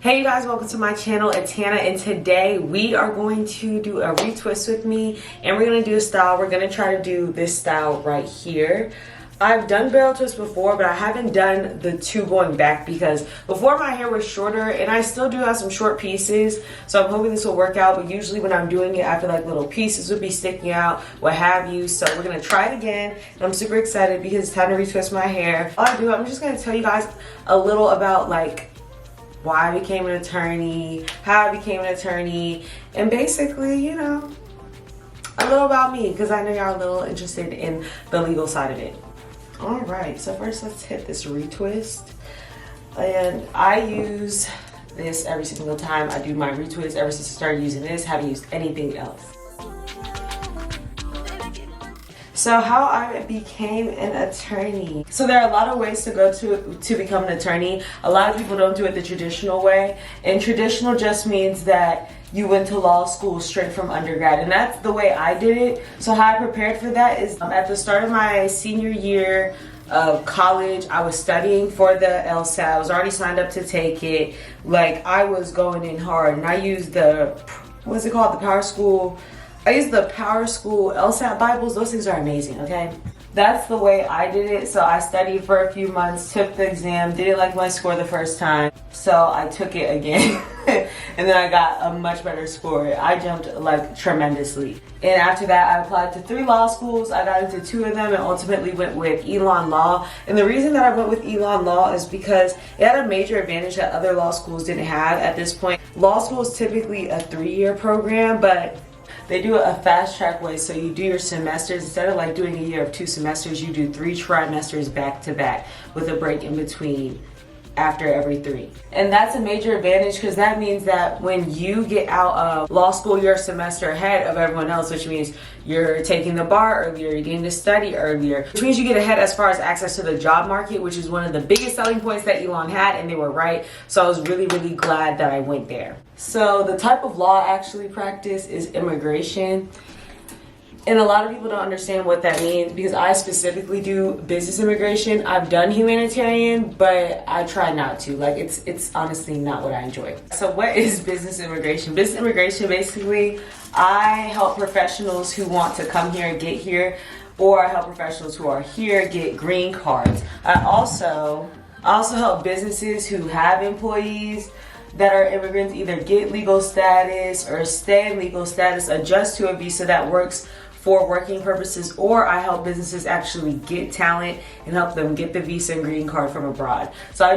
Hey you guys, welcome to my channel. It's Hannah, and today we are going to do a retwist with me, and we're going to do a style. We're going to try to do this style right here. I've done barrel twists before, but I haven't done the two going back because before my hair was shorter, and I still do have some short pieces, so I'm hoping this will work out. But usually when I'm doing it, I feel like little pieces would be sticking out, what have you. So we're going to try it again, and I'm super excited because it's time to retwist my hair. All I do, I'm just going to tell you guys a little about like why I became an attorney, how I became an attorney, and basically, you know, a little about me because I know y'all are a little interested in the legal side of it. All right, so first let's hit this retwist. And I use this every single time I do my retwist. Ever since I started using this, haven't used anything else. So how I became an attorney. So there are a lot of ways to go to become an attorney. A lot of people don't do it the traditional way. And traditional just means that you went to law school straight from undergrad. And that's the way I did it. So how I prepared for that is at the start of my senior year of college, I was studying for the LSAT. I was already signed up to take it. Like, I was going in hard. And I used the, what's it called? The Power School. I used the Power School LSAT Bibles. Those things are amazing, okay? That's the way I did it. So I studied for a few months, took the exam, didn't like my score the first time. So I took it again. And then I got a much better score. I jumped like tremendously. And after that, I applied to 3 law schools. I got into 2 of them and ultimately went with Elon Law. And the reason that I went with Elon Law is because it had a major advantage that other law schools didn't have at this point. Law school is typically a 3-year program, but they do it a fast track way, so you do your semesters. Instead of like doing a year of 2 semesters, you do 3 trimesters back to back with a break in between after every 3. And that's a major advantage because that means that when you get out of law school, you're a semester ahead of everyone else, which means you're taking the bar earlier, you're getting to study earlier, which means you get ahead as far as access to the job market, which is one of the biggest selling points that Elon had, and they were right. So I was really, really glad that I went there. So the type of law I actually practice is immigration. And a lot of people don't understand what that means because I specifically do business immigration. I've done humanitarian, but I try not to. Like, it's honestly not what I enjoy. So what is business immigration? Business immigration, basically, I help professionals who want to come here and get here, or I help professionals who are here get green cards. I also help businesses who have employees that are immigrants either get legal status or stay in legal status, adjust to a visa that works for working purposes, or I help businesses actually get talent and help them get the visa and green card from abroad. So I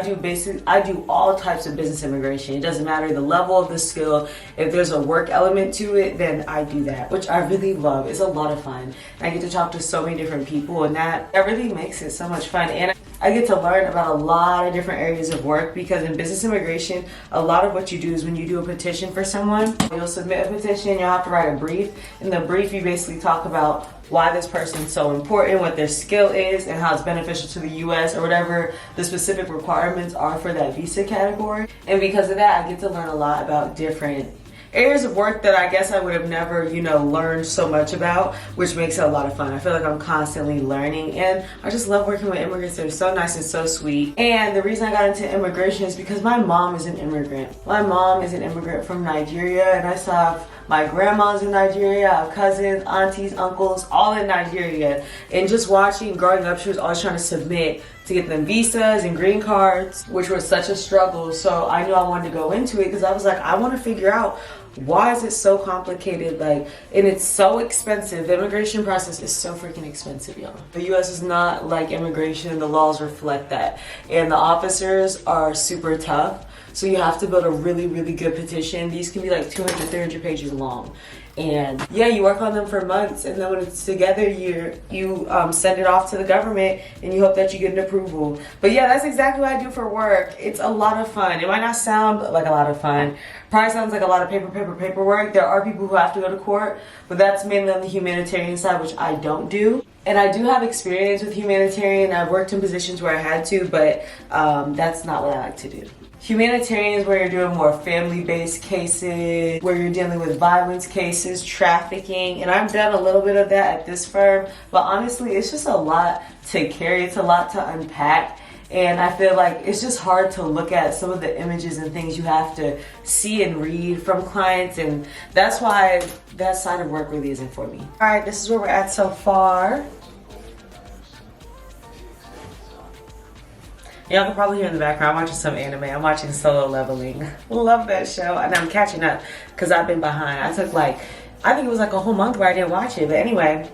do all types of business immigration. It doesn't matter the level of the skill. If there's a work element to it, then I do that, which I really love. It's a lot of fun. And I get to talk to so many different people, and that really makes it so much fun. And I get to learn about a lot of different areas of work because in business immigration, a lot of what you do is when you do a petition for someone, you'll submit a petition, you'll have to write a brief. In the brief, you basically talk about why this person's so important, what their skill is, and how it's beneficial to the US or whatever the specific requirements are for that visa category. And because of that, I get to learn a lot about different areas of work that I guess I would have never, learned so much about, which makes it a lot of fun. I feel like I'm constantly learning, and I just love working with immigrants. They're so nice and so sweet. And the reason I got into immigration is because my mom is an immigrant. My mom is an immigrant from Nigeria, and I saw my grandma's in Nigeria, I have cousins, aunties, uncles, all in Nigeria. And just watching, growing up, she was always trying to submit to get them visas and green cards, which was such a struggle. So I knew I wanted to go into it because I was like, I want to figure out why is it so complicated, and it's so expensive. The immigration process is so freaking expensive, y'all. The US is not like immigration. The laws reflect that. And the officers are super tough. So you have to build a really, really good petition. These can be like 200, 300 pages long. And yeah, you work on them for months, and then when it's together, you send it off to the government, and you hope that you get an approval. But yeah, that's exactly what I do for work. It's a lot of fun. It might not sound like a lot of fun. Probably sounds like a lot of paperwork. There are people who have to go to court, but that's mainly on the humanitarian side, which I don't do. And I do have experience with humanitarian. I've worked in positions where I had to, but that's not what I like to do. Humanitarian is where you're doing more family-based cases, where you're dealing with violence cases, trafficking, and I've done a little bit of that at this firm, but honestly, it's just a lot to carry. It's a lot to unpack. And I feel like it's just hard to look at some of the images and things you have to see and read from clients, and that's why that side of work really isn't for me. All right, this is where we're at so far. Y'all can probably hear in the background, I'm watching some anime. I'm watching Solo Leveling. Love that show. And I'm catching up because I've been behind. I took like, I think it was like a whole month where I didn't watch it. But anyway,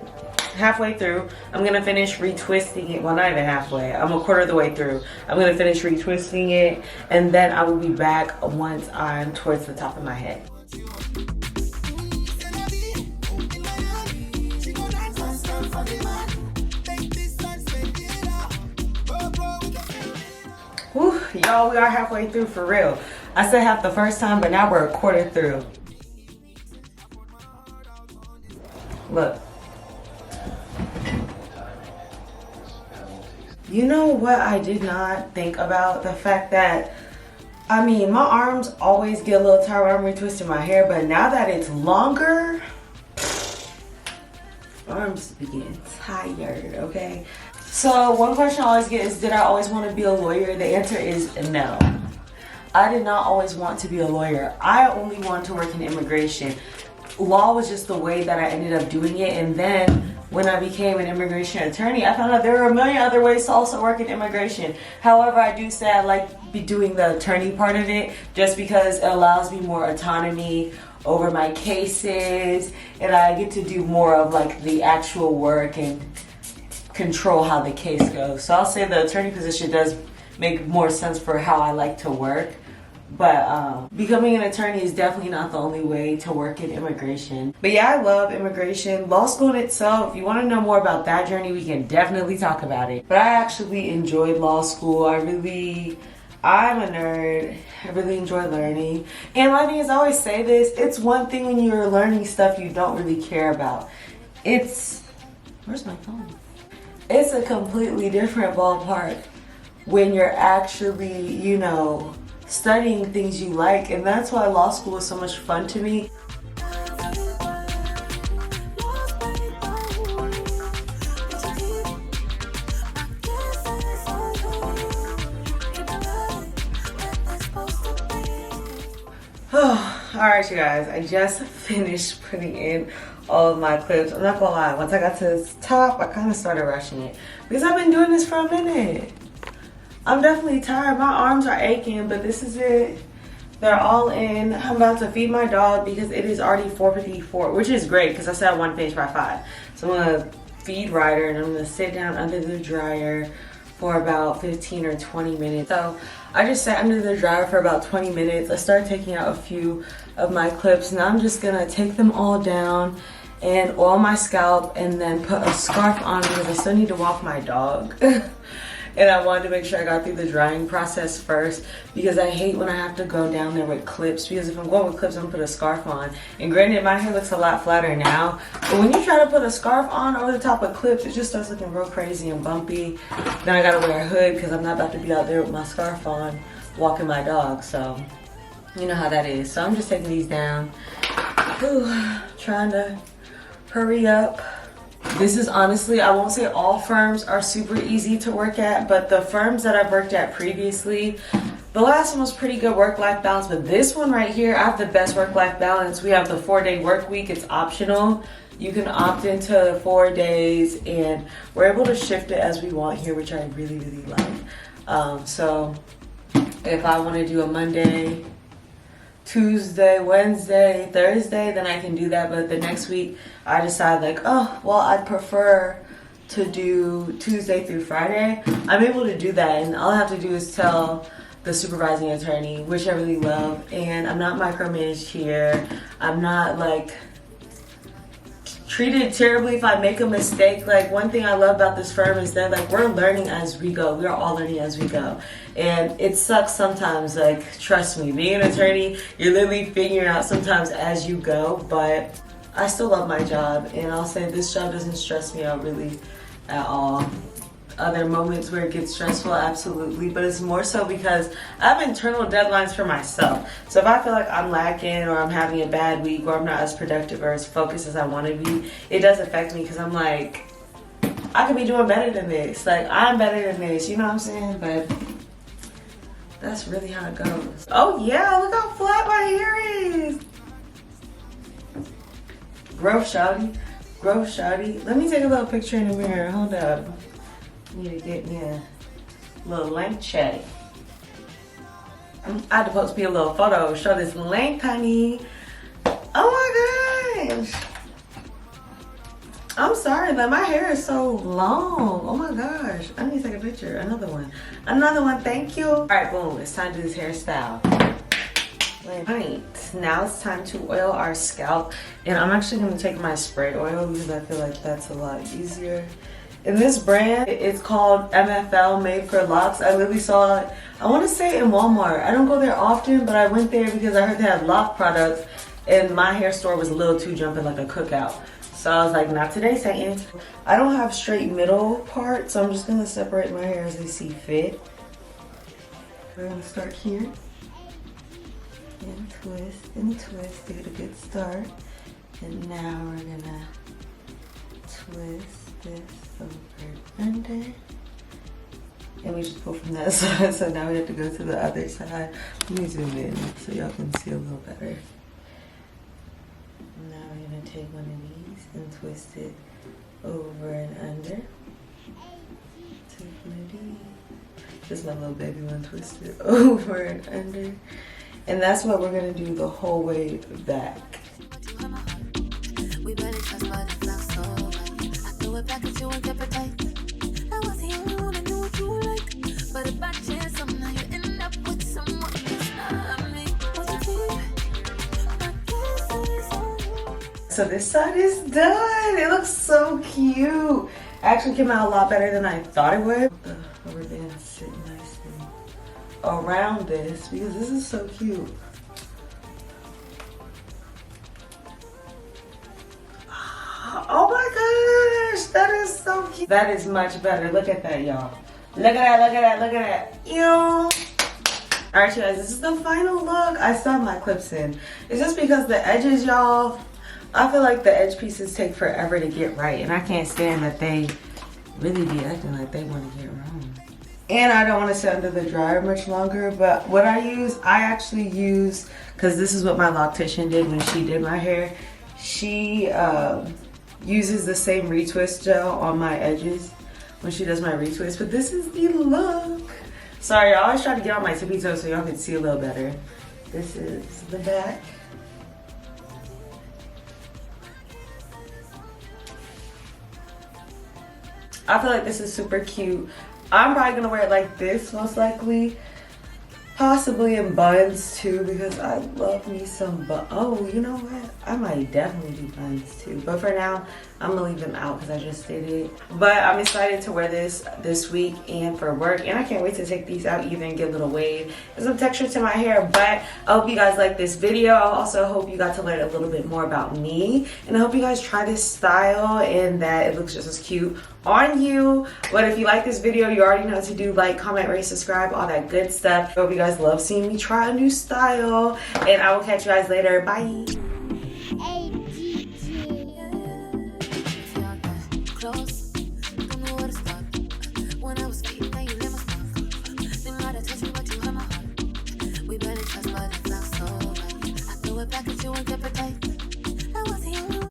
halfway through, I'm going to finish retwisting it. Well, not even halfway. I'm a quarter of the way through. I'm going to finish retwisting it. And then I will be back once I'm towards the top of my head. Whew, y'all, we are halfway through for real. I said half the first time, but now we're a quarter through. Look. You know what I did not think about? The fact that, I mean, my arms always get a little tired when I'm retwisting my hair, but now that it's longer, arms begin tired, okay? So one question I always get is, did I always want to be a lawyer? The answer is no. I did not always want to be a lawyer. I only wanted to work in immigration. Law was just the way that I ended up doing it. And then when I became an immigration attorney, I found out there were a million other ways to also work in immigration. However, I do say I like be doing the attorney part of it just because it allows me more autonomy over my cases, and I get to do more of like the actual work and control how the case goes. So I'll say the attorney position does make more sense for how I like to work. But becoming an attorney is definitely not the only way to work in immigration. But yeah, I love immigration. Law school in itself, if you want to know more about that journey, we can definitely talk about it. But I actually enjoyed law school. I'm a nerd. I really enjoy learning. And my thing is, I always say this, it's one thing when you're learning stuff you don't really care about. Where's my phone? It's a completely different ballpark when you're actually, you know, studying things you like, and that's why law school is so much fun to me. Alright, you guys, I just finished putting in all of my clips. I'm not gonna lie, once I got to the top, I kind of started rushing it because I've been doing this for a minute. I'm definitely tired. My arms are aching, but this is it. They're all in. I'm about to feed my dog because it is already 4:54, which is great because I said I want to finish by 5. So I'm gonna feed Ryder and I'm gonna sit down under the dryer for about 15 or 20 minutes. So I just sat under the dryer for about 20 minutes. I started taking out a few of my clips. Now I'm just gonna take them all down and oil my scalp and then put a scarf on because I still need to walk my dog. And I wanted to make sure I got through the drying process first because I hate when I have to go down there with clips, because if I'm going with clips, I'm gonna put a scarf on. And granted, my hair looks a lot flatter now, but when you try to put a scarf on over the top of clips, it just starts looking real crazy and bumpy. Then I gotta wear a hood because I'm not about to be out there with my scarf on walking my dog, so you know how that is. So I'm just taking these down. Whew, trying to hurry up. This is honestly, I won't say all firms are super easy to work at, but the firms that I've worked at previously, the last one was pretty good work-life balance, but this one right here, I have the best work-life balance. We have the 4-day work week. It's optional. You can opt into 4 days, and we're able to shift it as we want here, which I really, really like. So if I want to do a Monday, Tuesday, Wednesday, Thursday, then I can do that. But the next week I decide like, oh, well, I'd prefer to do Tuesday through Friday. I'm able to do that, and all I have to do is tell the supervising attorney, which I really love, and I'm not micromanaged here. I'm not like treated terribly if I make a mistake. Like, one thing I love about this firm is that like we're learning as we go. We're all learning as we go. And it sucks sometimes, like, trust me, being an attorney, you're literally figuring out sometimes as you go, but I still love my job, and I'll say this job doesn't stress me out really at all. Are there moments where it gets stressful? Absolutely, but it's more so because I have internal deadlines for myself. So if I feel like I'm lacking or I'm having a bad week or I'm not as productive or as focused as I want to be, it does affect me because I'm like, I could be doing better than this. Like, I'm better than this, you know what I'm saying? But that's really how it goes. Oh yeah, look how flat my hair is. Growth shawty. Growth shawty. Let me take a little picture in the mirror. Hold up. Need to get me a little length check. I had to post me a little photo. Show this length, honey. Oh my gosh. I'm sorry, but my hair is so long. Oh my gosh. I need to take a picture. Another one. Another one. Thank you. All right, boom. It's time to do this hairstyle. Right. Now it's time to oil our scalp. And I'm actually going to take my sprayed oil because I feel like that's a lot easier. And this brand, it's called MFL, made for Locs. I literally saw it, I want to say in Walmart. I don't go there often, but I went there because I heard they had Loc products. And my hair store was a little too jumping, like a cookout. So I was like, not today, Satan. I don't have straight middle part, so I'm just gonna separate my hair as I see fit. We're gonna start here. And twist, get a good start. And now we're gonna twist this over under. And we just pull from that side, so now we have to go to the other side. Let me zoom in so y'all can see a little better. Now we're gonna take one of these and twist it over and under. Take one of these. Just my little baby one, twist it over and under. And that's what we're gonna do the whole way back. So this side is done. It looks so cute. Actually came out a lot better than I thought it would. The rubber band sit nicely around this because this is so cute. Oh my gosh, that is so cute. That is much better. Look at that, y'all. Look at that, look at that, look at that. Ew. Alright, you guys, this is the final look. I still have my clips in. It's just because the edges, y'all, I feel like the edge pieces take forever to get right, and I can't stand that they really be acting like they want to get wrong. And I don't want to sit under the dryer much longer, but what I actually use, because this is what my loctician did when she did my hair. She uses the same retwist gel on my edges when she does my retwist, but this is the look. Sorry, I always try to get on my tippy toes so y'all can see a little better. This is the back. I feel like this is super cute. I'm probably gonna wear it like this most likely. Possibly in buns too, because I love me some buns. Oh, you know what? I might definitely do buns too. But for now, I'm gonna leave them out because I just did it. But I'm excited to wear this week and for work. And I can't wait to take these out even and get a little wave and some texture to my hair. But I hope you guys like this video. I also hope you got to learn a little bit more about me. And I hope you guys try this style and that it looks just as cute on you. But if you like this video, you already know what to do. Like, comment, rate, subscribe, all that good stuff. I hope you guys love seeing me try a new style. And I will catch you guys later. Bye.